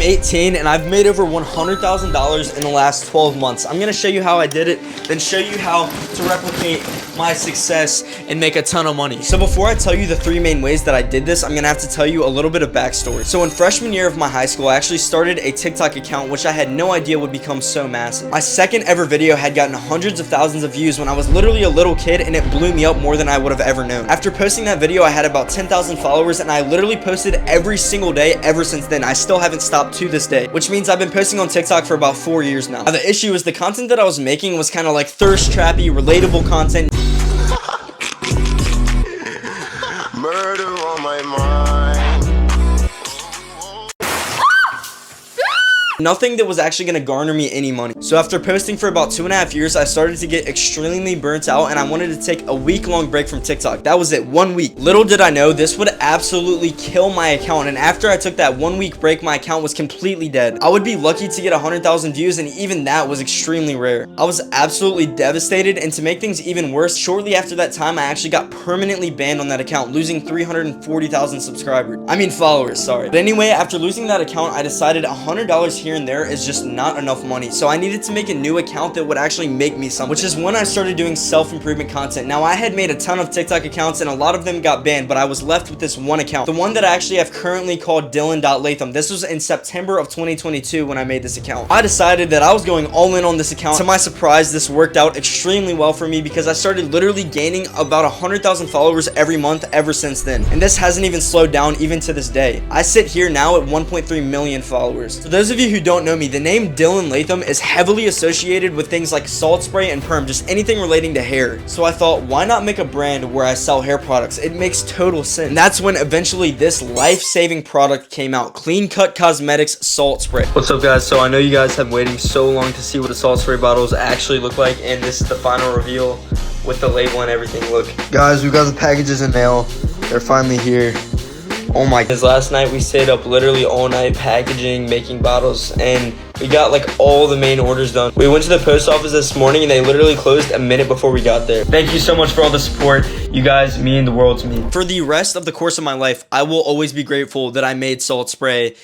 I'm 18 and I've made over $100,000 in the last 12 months. I'm gonna show you how I did it, then show you how to replicate my success and make a ton of money. So before I tell you the 3 main ways that I did this, I'm gonna have to tell you a little bit of backstory. So in freshman year of my high school, I actually started a TikTok account, which I had no idea would become so massive. My second ever video had gotten hundreds of thousands of views when I was literally a little kid, and it blew me up more than I would have ever known. After posting that video, I had about 10,000 followers, and I literally posted every single day ever since then. I still haven't stopped to this day, which means I've been posting on TikTok for about 4 years now. Now the issue is the content that I was making was kind of like thirst trappy, relatable content. Murder on my mind. Nothing that was actually going to garner me any money. So after posting for about 2.5 years, I started to get extremely burnt out, and I wanted to take a week-long break from TikTok. That was it, 1 week. Little did I know this would absolutely kill my account, and after I took that 1 week break, my account was completely dead. I would be lucky to get 100,000 views, and even that was extremely rare. I was absolutely devastated, and to make things even worse, shortly after that time, I actually got permanently banned on that account, losing 340,000 followers, sorry. But anyway, after losing that account, I decided $100 here and there is just not enough money, so I needed to make a new account that would actually make me something, which is when I started doing self-improvement content. Now, I had made a ton of TikTok accounts, and a lot of them got banned, but I was left with this one account, the one that I actually have currently called dillon.latham. This was in September of 2022 when I made this account. I decided that I was going all in on this account. To my surprise, this worked out extremely well for me because I started literally gaining about 100,000 followers every month ever since then, and this hasn't even slowed down even to this day. I sit here now at 1.3 million followers. So those of you who don't know me, the name dillon.latham is heavily associated with things like salt spray and perm, just anything relating to hair. So I thought, why not make a brand where I sell hair products? It makes total sense. And that's when eventually this life-saving product came out, Clean Cut Cosmetics Salt Spray. What's up, guys? So I know you guys have been waiting so long to see what a salt spray bottles actually look like, and this is the final reveal with the label and everything. Look, guys, we got the packages in mail. They're finally here. Oh my goodness, last night we stayed up literally all night packaging, making bottles, and we got like all the main orders done. We went to the post office this morning and they literally closed a minute before we got there. Thank you so much for all the support. You guys mean the world to me. For the rest of the course of my life, I will always be grateful that I made salt spray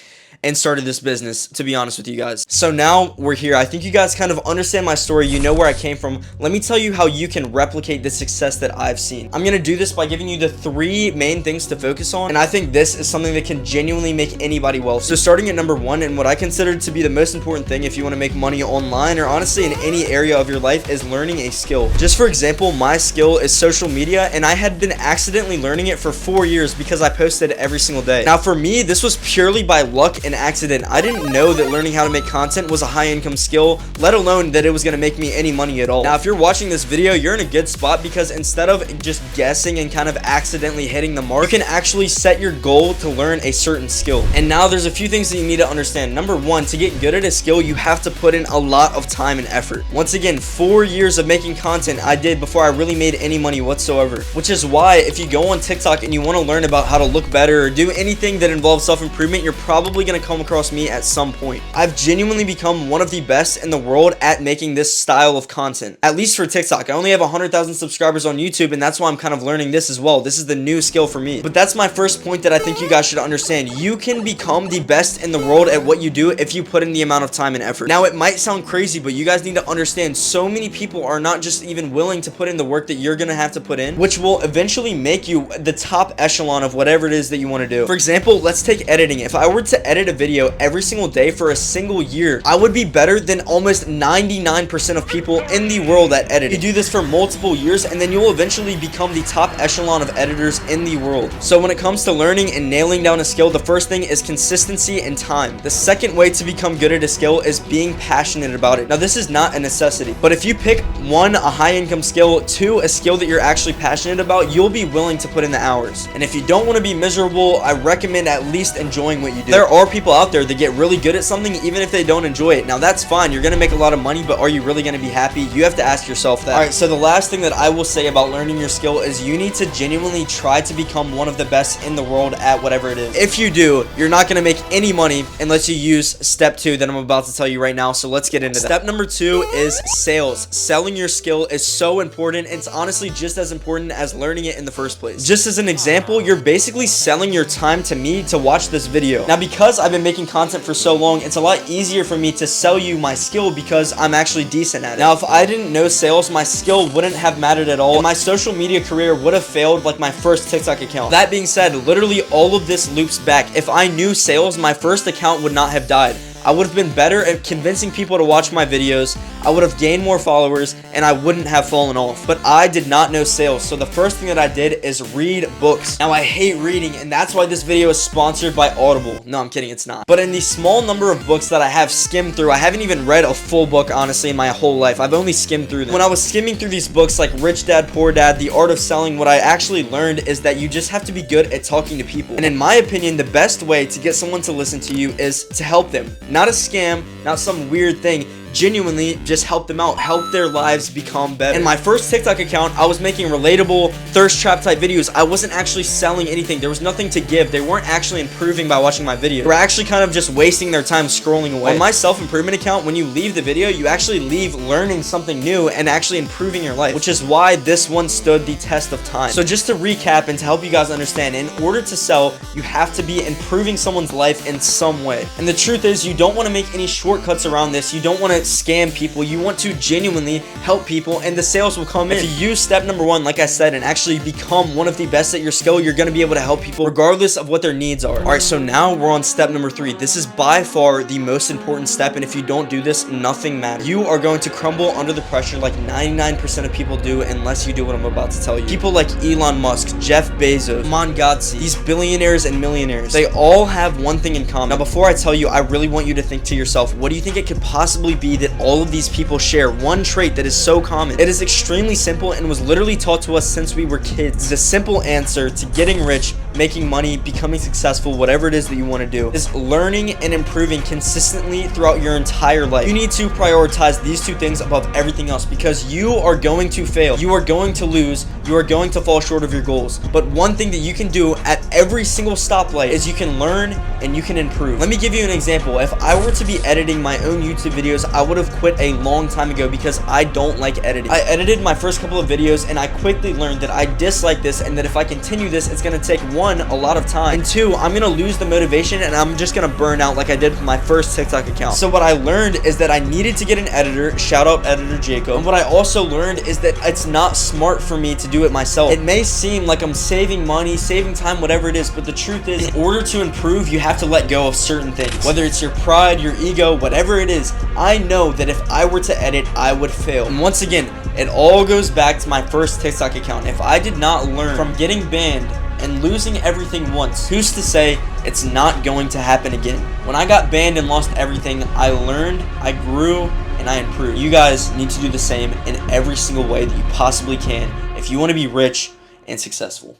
and started this business, to be honest with you guys. So now we're here. I think you guys kind of understand my story. You know where I came from. Let me tell you how you can replicate the success that I've seen. I'm gonna do this by giving you the 3 main things to focus on, and I think this is something that can genuinely make anybody wealthy. So starting at number 1, and what I consider to be the most important thing if you want to make money online or honestly in any area of your life, is learning a skill. Just for example, my skill is social media, and I had been accidentally learning it for 4 years because I posted every single day. Now for me, this was purely by luck and accident. I didn't know that learning how to make content was a high income skill, let alone that it was going to make me any money at all. Now, if you're watching this video, you're in a good spot because instead of just guessing and kind of accidentally hitting the mark, you can actually set your goal to learn a certain skill. And now there's a few things that you need to understand. Number 1, to get good at a skill, you have to put in a lot of time and effort. Once again, 4 years of making content I did before I really made any money whatsoever, which is why if you go on TikTok and you want to learn about how to look better or do anything that involves self-improvement, you're probably going to come across me at some point. I've genuinely become one of the best in the world at making this style of content, at least for TikTok. I only have 100,000 subscribers on YouTube, and that's why I'm kind of learning this as well. This is the new skill for me. But that's my first point that I think you guys should understand. You can become the best in the world at what you do if you put in the amount of time and effort. Now, it might sound crazy, but you guys need to understand so many people are not just even willing to put in the work that you're gonna have to put in, which will eventually make you the top echelon of whatever it is that you want to do. For example, let's take editing. If I were to edit a video every single day for a single year, I would be better than almost 99% of people in the world at editing. You do this for multiple years, and then you'll eventually become the top echelon of editors in the world. So when it comes to learning and nailing down a skill, the first thing is consistency and time. The second way to become good at a skill is being passionate about it. Now, this is not a necessity, but if you pick 1, a high income skill, 2, a skill that you're actually passionate about, you'll be willing to put in the hours. And if you don't want to be miserable, I recommend at least enjoying what you do. There are people out there that get really good at something even if they don't enjoy it. Now, that's fine. You're gonna make a lot of money, but are you really gonna be happy? You have to ask yourself that. All right, so the last thing that I will say about learning your skill is you need to genuinely try to become one of the best in the world at whatever it is. If you do, you're not gonna make any money unless you use step 2 that I'm about to tell you right now. So let's get into that. Step number 2 is sales. Selling your skill is so important. It's honestly just as important as learning it in the first place. Just as an example, you're basically selling your time to me to watch this video. Now, because I've been making content for so long, it's a lot easier for me to sell you my skill because I'm actually decent at it. Now, if I didn't know sales, my skill wouldn't have mattered at all, and my social media career would have failed like my first TikTok account. That being said, literally all of this loops back. If I knew sales, my first account would not have died. I would have been better at convincing people to watch my videos, I would have gained more followers, and I wouldn't have fallen off. But I did not know sales, so the first thing that I did is read books. Now, I hate reading, and that's why this video is sponsored by Audible. No, I'm kidding, it's not. But in the small number of books that I have skimmed through, I haven't even read a full book, honestly, in my whole life. I've only skimmed through them. When I was skimming through these books like Rich Dad, Poor Dad, The Art of Selling, what I actually learned is that you just have to be good at talking to people. And in my opinion, the best way to get someone to listen to you is to help them. Not a scam, not some weird thing. Genuinely just help them out, help their lives become better. In my first TikTok account, I was making relatable thirst trap type videos. I wasn't actually selling anything. There was nothing to give. They weren't actually improving by watching my video. They were actually kind of just wasting their time scrolling away. On my self-improvement account, when you leave the video, you actually leave learning something new and actually improving your life, which is why this one stood the test of time. So just to recap and to help you guys understand, in order to sell, you have to be improving someone's life in some way. And the truth is, you don't want to make any shortcuts around this. You don't want to scam people. You want to genuinely help people, and the sales will come in. If you use step number one, like I said, and actually become one of the best at your skill, you're going to be able to help people regardless of what their needs are. Alright, so now we're on step number 3. This is by far the most important step, and if you don't do this, nothing matters. You are going to crumble under the pressure like 99% of people do unless you do what I'm about to tell you. People like Elon Musk, Jeff Bezos, Mangazzi, these billionaires and millionaires, they all have one thing in common. Now, before I tell you, I really want you to think to yourself, what do you think it could possibly be that all of these people share one trait that is so common? It is extremely simple and was literally taught to us since we were kids. The simple answer to getting rich, making money, becoming successful, whatever it is that you want to do, is learning and improving consistently throughout your entire life. You need to prioritize these two things above everything else because you are going to fail. You are going to lose. You are going to fall short of your goals. But one thing that you can do at every single stoplight is you can learn and you can improve. Let me give you an example. If I were to be editing my own YouTube videos, I would have quit a long time ago because I don't like editing. I edited my first couple of videos and I quickly learned that I dislike this and that if I continue this, it's going to take 1, a lot of time, and 2, I'm going to lose the motivation and I'm just going to burn out like I did with my first TikTok account. So what I learned is that I needed to get an editor, shout out editor Jacob. And what I also learned is that it's not smart for me to do it myself. It may seem like I'm saving money, saving time, whatever it is, but the truth is, in order to improve, you have to let go of certain things. Whether it's your pride, your ego, whatever it is, I know that if I were to edit, I would fail. And once again, it all goes back to my first TikTok account. If I did not learn from getting banned and losing everything once, who's to say it's not going to happen again? When I got banned and lost everything, I learned, I grew, and I improved. You guys need to do the same in every single way that you possibly can if you want to be rich and successful.